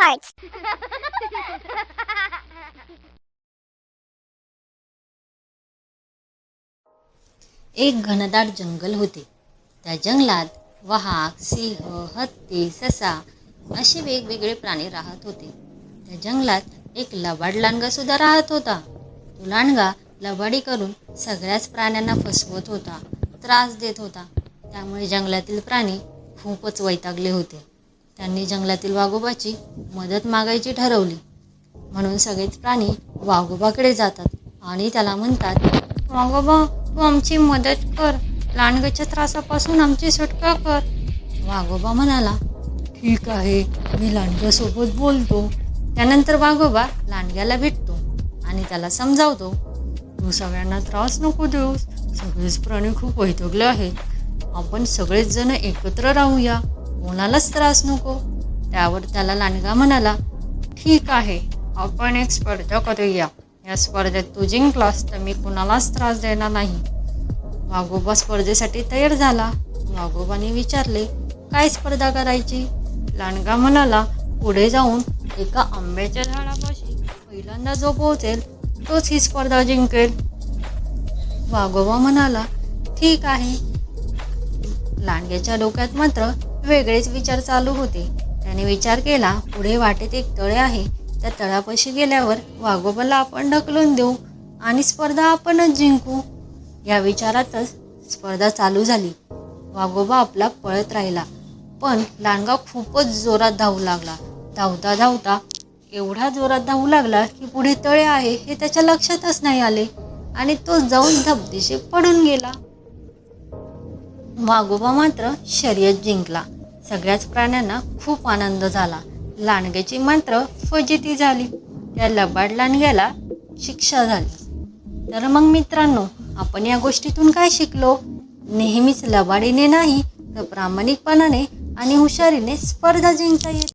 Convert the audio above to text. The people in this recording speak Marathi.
hearts. एक घनदाट जंगल होते. त्या जंगलात वाघ, सिंह, हत्ती, ससा असे वेगवेगळे प्राणी राहत होते. त्या जंगलात एक लबाड लांडगा सुद्धा राहत होता. तो लांडगा लबाडी करून सगळ्याच प्राण्यांना फसवत होता, त्रास देत होता. त्यामुळे जंगलातील प्राणी खूपच वैतागले होते. त्यांनी जंगलातील वाघोबाची मदत मागायची ठरवली. म्हणून सगळेच प्राणी वाघोबाकडे जातात आणि त्याला म्हणतात, वाघोबा, तू आमची मदत कर, लांडग्याच्या त्रासापासून आमची सुटका कर. वाघोबा म्हणाला, ठीक आहे, मी लांडग्यासोबत बोलतो. त्यानंतर वाघोबा लांडग्याला भेटतो आणि त्याला समजावतो, तू सगळ्यांना त्रास नको देऊस, सगळेच प्राणी खूप वैतागले आहेत. आपण सगळेच जण एकत्र राहूया, कोणालाच त्रास नको. त्यावर त्याला लांडगा म्हणाला, ठीक आहे, आपण एक स्पर्धा करूया. या स्पर्धेत तू जिंकलास तर मी कुणालाच त्रास देणार नाही. वाघोबा स्पर्धेसाठी तयार झाला. वाघोबाने विचारले, काय स्पर्धा करायची? लांडगा म्हणाला, पुढे जाऊन एका आंब्याच्या झाडापाशी पहिल्यांदा जो पोहोचेल तोच ही स्पर्धा जिंकेल. वाघोबा म्हणाला, ठीक आहे. लांडग्याच्या डोक्यात मात्र वेगळेच विचार चालू होते. त्याने विचार केला, पुढे वाटेत एक तळे आहे, त्या तळापाशी गेल्यावर वाघोबाला आपण ढकलून देऊ आणि स्पर्धा आपणच जिंकू. या विचारातच स्पर्धा चालू झाली. वाघोबा आपला पळत राहिला, पण लांडगा खूपच जोरात धावू लागला. धावता धावता एवढा जोरात धावू लागला की पुढे तळे आहे हे त्याच्या लक्षातच नाही आले आणि तो जाऊन धबधीशी पडून गेला. वाघोबा मात्र शर्यत जिंकला. सगळ्याच प्राण्यांना खूप आनंद झाला. लांडग्याची मात्र फजिती झाली. त्या लबाड लांडग्याला शिक्षा झाली. तर मग मित्रांनो, आपण या गोष्टीतून काय शिकलो? नेहमीच लबाडीने नाही तर प्रामाणिकपणाने आणि हुशारीने स्पर्धा जिंकता येते.